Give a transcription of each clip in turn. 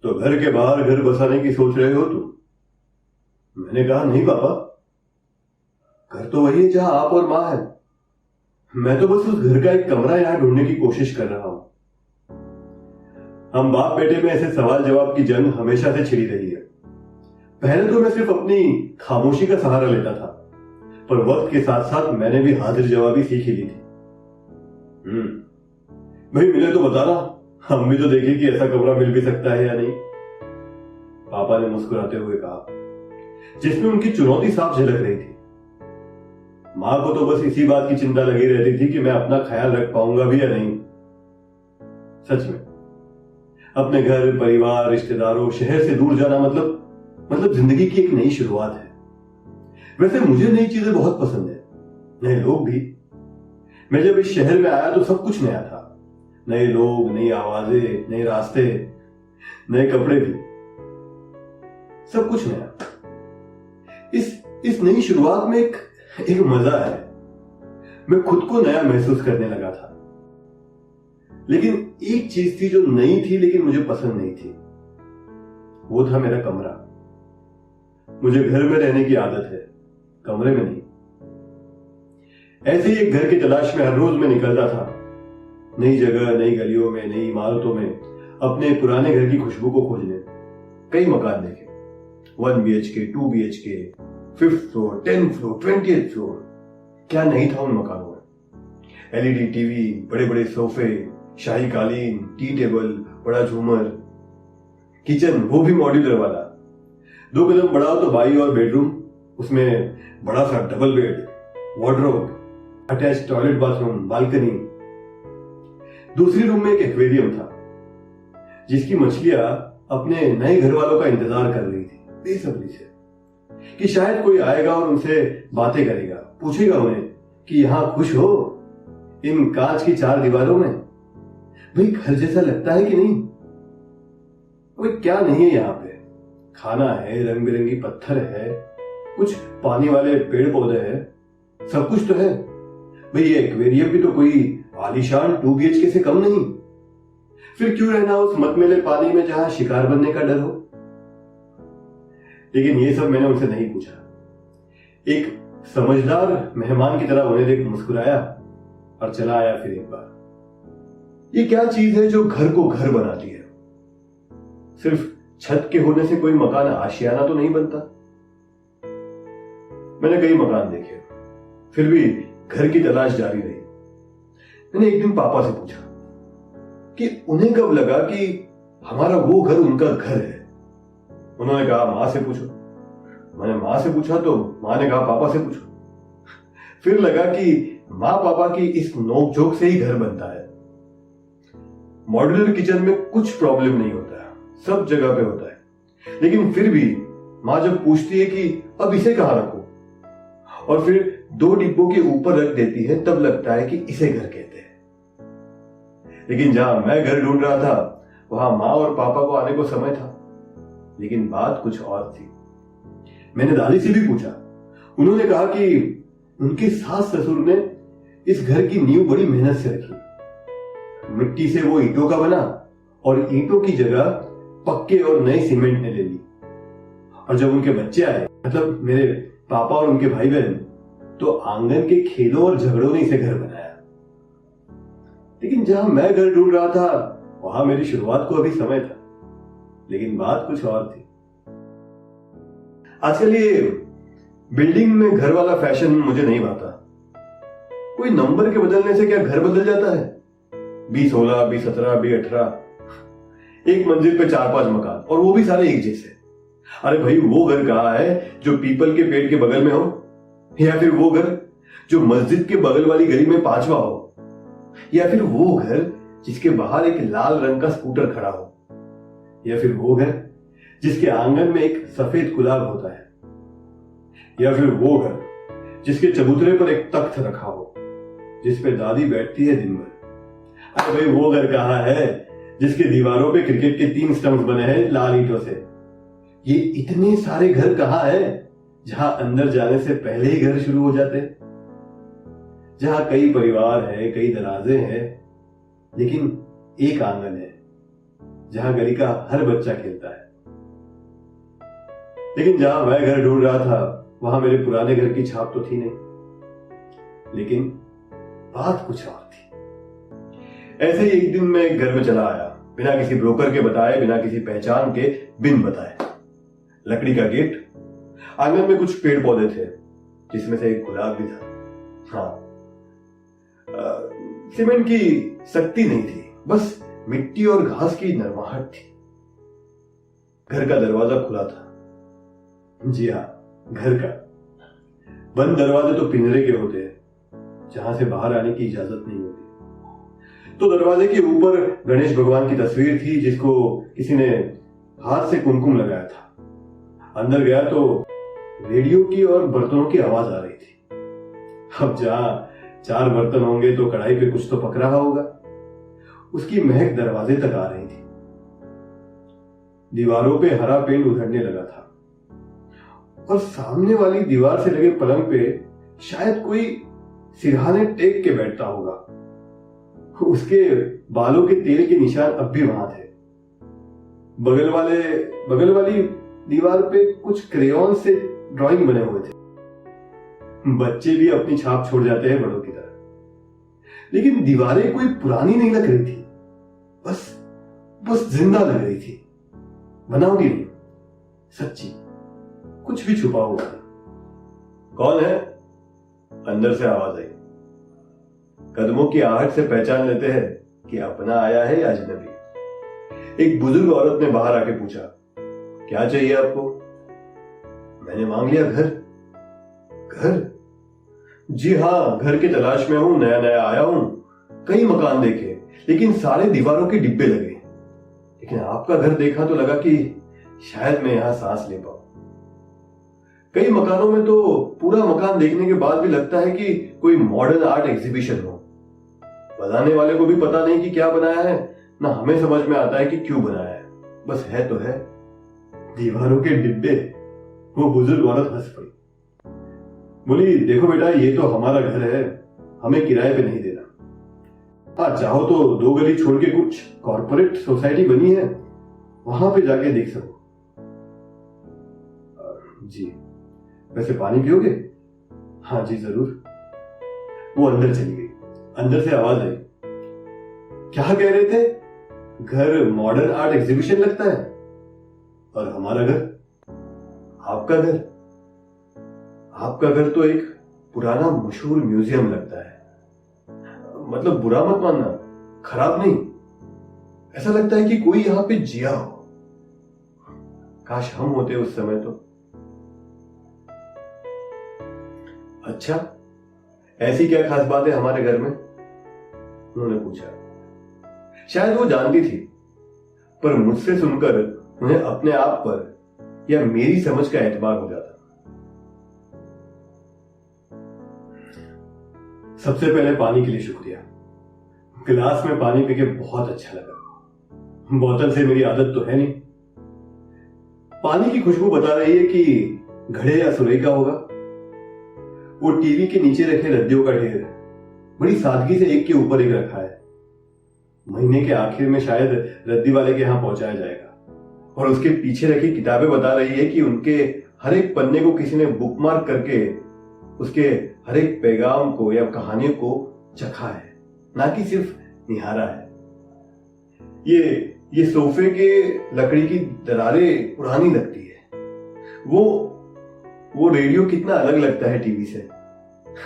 तो घर के बाहर घर बसाने की सोच रहे हो तुम? मैंने कहा नहीं पापा, घर तो वही है जहां आप और मां है। मैं तो बस उस घर का एक कमरा यहां ढूंढने की कोशिश कर रहा हूं। हम बाप बेटे में ऐसे सवाल जवाब की जंग हमेशा से छिड़ी रही है। पहले तो मैं सिर्फ अपनी खामोशी का सहारा लेता था, पर वक्त के साथ साथ मैंने भी हाजिर जवाबी सीख ही ली थी। भाई मिले तो बताना, हम भी तो देखें कि ऐसा कमरा मिल भी सकता है या नहीं। पापा ने मुस्कुराते हुए कहा, जिसमें उनकी चुनौती साफ झलक रही थी। मां को तो बस इसी बात की चिंता लगी रहती थी कि मैं अपना ख्याल रख पाऊंगा भी या नहीं। सच में अपने घर परिवार रिश्तेदारों शहर से दूर जाना मतलब जिंदगी की एक नई शुरुआत है। वैसे मुझे नई चीजें बहुत पसंद है, नए लोग भी। मैं जब इस शहर में आया तो सब कुछ नया था। नए लोग, नई आवाजें, नए रास्ते, नए कपड़े भी, सब कुछ नया। इस नई शुरुआत में एक मजा है। मैं खुद को नया महसूस करने लगा था। लेकिन एक चीज थी जो नई थी लेकिन मुझे पसंद नहीं थी। वो था मेरा कमरा। मुझे घर में रहने की आदत है, कमरे में नहीं। ऐसे ही एक घर की तलाश में हर रोज मैं निकलता था, नई जगह, नई गलियों में, नई इमारतों में, अपने पुराने घर की खुशबू को खोजने। कई मकान देखे, 1 BHK, 2 BHK, 5th floor, 10th floor, 20th floor. क्या नहीं था उन मकानों में। LED टीवी, बड़े बड़े सोफे, शाही कालीन, टी टेबल, बड़ा झूमर, किचन वो भी मॉड्यूलर वाला। 2 कदम बढ़ाओ तो बाई और बेडरूम, उसमें बड़ा सा double bed, wardrobe, attach toilet bathroom, balcony. दूसरी रूम में एक एक्वेरियम था, जिसकी मछलियां अपने नए घर वालों का इंतजार कर रही थी बेसब्री से कि शायद कोई आएगा और उनसे बातें करेगा, पूछेगा उन्हें कि यहां खुश हो इन कांच की 4 दीवारों में। भाई घर जैसा लगता है कि नहीं? भाई क्या नहीं है यहाँ पे? खाना है, रंग बिरंगी पत्थर है, कुछ पानी वाले पेड़ पौधे हैं, सब कुछ तो है। भाई ये एक्वेरियम भी तो कोई आलीशान 2 BHK से कम नहीं। फिर क्यों रहना उस मतमेले पानी में जहां शिकार बनने का डर हो? लेकिन ये सब मैंने उनसे नहीं पूछा। एक समझदार मेहमान की तरह उन्हें देख मुस्कुराया और चला आया फिर एक बार। ये क्या चीज है जो घर को घर बनाती है? सिर्फ छत के होने से कोई मकान आशियाना तो नहीं बनता। मैंने कई मकान देखे, फिर भी घर की तलाश जारी रही। मैंने एक दिन पापा से पूछा कि उन्हें कब लगा कि हमारा वो घर उनका घर है। उन्होंने कहा मां से पूछो। मैंने मां से पूछा तो मां ने कहा पापा से पूछो। फिर लगा कि मां पापा की इस नोकझोंक से ही घर बनता है। मॉड्यूलर किचन में कुछ प्रॉब्लम नहीं होता है, सब जगह पे होता है। लेकिन फिर भी मां जब पूछती है कि अब इसे कहां रखो, और फिर 2 डिब्बों के ऊपर रख देती है, तब लगता है कि इसे घर कहते हैं। लेकिन जहां मैं घर ढूंढ रहा था वहां मां और पापा को आने को समय था। लेकिन बात कुछ और थी। मैंने दादी से भी पूछा। उन्होंने कहा कि उनके सास ससुर ने इस घर की नींव बड़ी मेहनत से रखी। मिट्टी से वो ईंटों का बना और ईंटों की जगह पक्के और नए सीमेंट ने ले ली। और जब उनके बच्चे आए, मतलब मेरे पापा और उनके भाई बहन, तो आंगन के खेलों और झगड़ों ने इसे घर बनाया। लेकिन जहां मैं घर ढूंढ रहा था वहां मेरी शुरुआत को अभी समय था। लेकिन बात कुछ और थी। आजकल ये बिल्डिंग में घर वाला फैशन मुझे नहीं भाता। कोई नंबर के बदलने से क्या घर बदल जाता है? B16, B17, B18, एक मंजिल पे 4-5 मकान, और वो भी सारे एक जैसे। अरे भाई वो घर कहाँ है जो पीपल के पेड़ के बगल में हो, या फिर वो घर जो मस्जिद के बगल वाली गली में 5वां हो, या फिर वो घर जिसके बाहर एक लाल रंग का स्कूटर खड़ा हो, या फिर वो घर जिसके आंगन में एक सफेद गुलाब होता है, या फिर वो घर जिसके चबूतरे पर एक तख्त रखा हो जिसपे दादी बैठती है दिन भर। अरे भाई वो घर कहाँ है जिसके दीवारों पे क्रिकेट के 3 स्टंप्स बने हैं लाल ईंटों से? ये इतने सारे घर कहाँ है जहां अंदर जाने से पहले ही घर शुरू हो जाते हैं, जहां कई परिवार है, कई दराजे हैं, लेकिन एक आंगन है, जहां गली का हर बच्चा खेलता है। लेकिन जहां मैं घर ढूंढ रहा था वहां मेरे पुराने घर की छाप तो थी नहीं। लेकिन बात कुछ और थी। ऐसे ही एक दिन मैं घर में चला आया, बिना किसी ब्रोकर के बताए, बिना किसी पहचान के, बिन बताए। लकड़ी का गेट, आंगन में कुछ पेड़ पौधे थे जिसमें से एक गुलाब भी था। हाँ, सीमेंट की सख्ती नहीं थी, बस मिट्टी और घास की नरमाहट थी। घर का दरवाजा खुला था। जी हाँ, घर का। बंद दरवाजे तो पिंजरे के होते हैं जहां से बाहर आने की इजाजत नहीं होती। तो दरवाजे के ऊपर गणेश भगवान की तस्वीर थी जिसको किसी ने हाथ से कुमकुम लगाया था। अंदर गया तो रेडियो की और बर्तनों की आवाज आ रही थी। अब जहां 4 बर्तन होंगे तो कढ़ाई पे कुछ तो पक रहा होगा। उसकी महक दरवाजे तक आ रही थी। दीवारों पे हरा पेंट उधड़ने लगा था और सामने वाली दीवार से लगे पलंग पे शायद कोई सिरहाने टेक के बैठता होगा। उसके बालों के तेल के निशान अब भी वहां थे। बगल वाली दीवार पे कुछ क्रेयॉन से ड्राइंग बने हुए थे। बच्चे भी अपनी छाप छोड़ जाते हैं बड़ों की तरह। लेकिन दीवारें कोई पुरानी नहीं लग रही थी, बस जिंदा लग रही थी। बनावटी नहीं, सच्ची, कुछ भी छुपा हुआ नहीं। कौन है? अंदर से आवाज आई। कदमों की आहट से पहचान लेते हैं कि अपना आया है या अजनबी। एक बुजुर्ग औरत ने बाहर आके पूछा, क्या चाहिए आपको? मैंने मांग लिया घर। घर? जी हाँ, घर की तलाश में हूं, नया नया आया हूं। कई मकान देखे लेकिन सारे दीवारों के डिब्बे लगे। लेकिन आपका घर देखा तो लगा कि शायद मैं यहां सांस ले पाऊं। कई मकानों में तो पूरा मकान देखने के बाद भी लगता है कि कोई मॉडर्न आर्ट एग्जीबिशन हो। बनाने वाले को भी पता नहीं कि क्या बनाया है, ना हमें समझ में आता है कि क्यों बनाया है। बस है तो है, दीवारों के डिब्बे। वो बुजुर्ग औरत हंस पड़ी, बोली, देखो बेटा, ये तो हमारा घर है, हमें किराए पे नहीं देना। हाँ, चाहो तो 2 गली छोड़ के कुछ कॉर्पोरेट सोसाइटी बनी है, वहां पे जाके देख सको। जी, वैसे पानी पियोगे? हाँ जी जरूर। वो अंदर चली गई। अंदर से आवाज आई, क्या कह रहे थे? घर मॉडर्न आर्ट एग्जीबिशन लगता है और हमारा घर? आपका घर? आपका घर तो एक पुराना मशहूर म्यूजियम लगता है। मतलब बुरा मत मानना, खराब नहीं। ऐसा लगता है कि कोई यहां पे जिया हो। काश हम होते उस समय तो। अच्छा, ऐसी क्या खास बात है हमारे घर में? उन्होंने पूछा। शायद वो जानती थी, पर मुझसे सुनकर उन्हें अपने आप पर या मेरी समझ का एतबार हो जाता। सबसे पहले पानी के लिए शुक्रिया। गिलास में पानी पी के बहुत अच्छा लगा। बोतल से मेरी आदत तो है नहीं। पानी की खुशबू बता रही है कि घड़े या सुरई का होगा। वो टीवी के नीचे रखे रद्दियों का ढेर बड़ी सादगी से एक के ऊपर एक रखा है। महीने के आखिर में शायद रद्दी वाले के यहां पहुंचाया जाएगा। और उसके पीछे रखी किताबें बता रही है कि उनके हर एक पन्ने को किसी ने बुकमार्क करके उसके हर एक पैगाम को या कहानियों को चखा है, ना कि सिर्फ निहारा है। ये सोफे के लकड़ी की दरारें पुरानी लगती है। वो रेडियो कितना अलग लगता है टीवी से।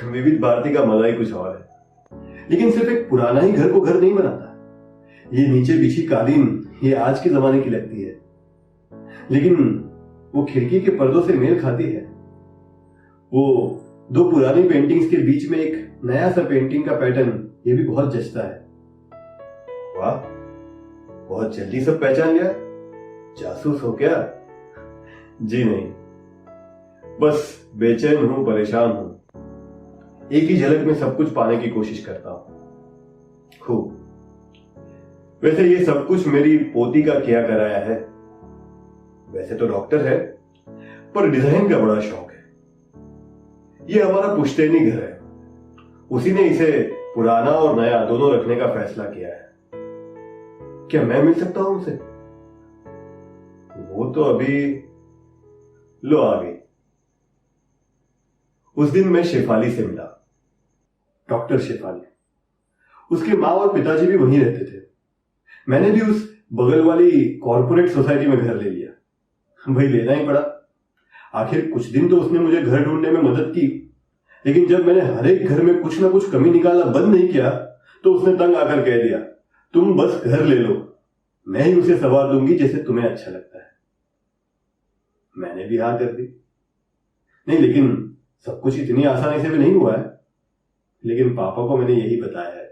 विविध भारती का मजा ही कुछ और है। लेकिन सिर्फ एक पुराना ही घर को घर नहीं बनाता। ये नीचे बिछी कालीन ये आज के जमाने की लगती है, लेकिन वो खिड़की के पर्दों से मेल खाती है। वो 2 पुरानी पेंटिंग्स के बीच में एक नया सा पेंटिंग का पैटर्न ये भी बहुत जचता है। वाह, बहुत जल्दी सब पहचान गया। जासूस हो क्या? जी नहीं, बस बेचैन हूं, परेशान हूं। एक ही झलक में सब कुछ पाने की कोशिश करता हूं। खूब। वैसे ये सब कुछ मेरी पोती का किया कराया है। वैसे तो डॉक्टर है, पर डिजाइन का बड़ा शौक है। ये हमारा पुश्तैनी घर है। उसी ने इसे पुराना और नया दोनों रखने का फैसला किया है। क्या मैं मिल सकता हूं उनसे? वो तो अभी लो आ गई। उस दिन मैं शेफाली से मिला, डॉक्टर शेफाली। उसके माँ और पिताजी भी वहीं रहते थे। मैंने भी उस बगल वाली कॉर्पोरेट सोसाइटी में घर ले लिया। भाई लेना ही पड़ा, आखिर कुछ दिन तो उसने मुझे घर ढूंढने में मदद की। लेकिन जब मैंने हर एक घर में कुछ ना कुछ कमी निकालना बंद नहीं किया तो उसने तंग आकर कह दिया, तुम बस घर ले लो, मैं ही उसे सवार दूंगी जैसे तुम्हें अच्छा लगता है। मैंने भी हाँ कर दी। नहीं, लेकिन सब कुछ इतनी आसानी से भी नहीं हुआ है। लेकिन पापा को मैंने यही बताया है,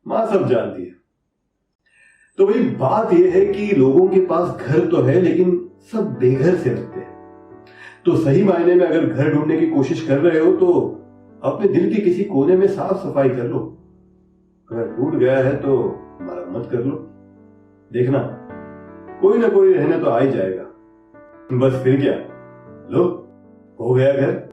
मां सब जानती है। तो भाई बात यह है कि लोगों के पास घर तो है लेकिन सब बेघर से रहते हैं। तो सही मायने में अगर घर ढूंढने की कोशिश कर रहे हो तो अपने दिल के किसी कोने में साफ सफाई कर लो। अगर टूट गया है तो मरम्मत कर लो। देखना कोई ना कोई रहने तो आ ही जाएगा। बस फिर क्या, लो हो गया घर।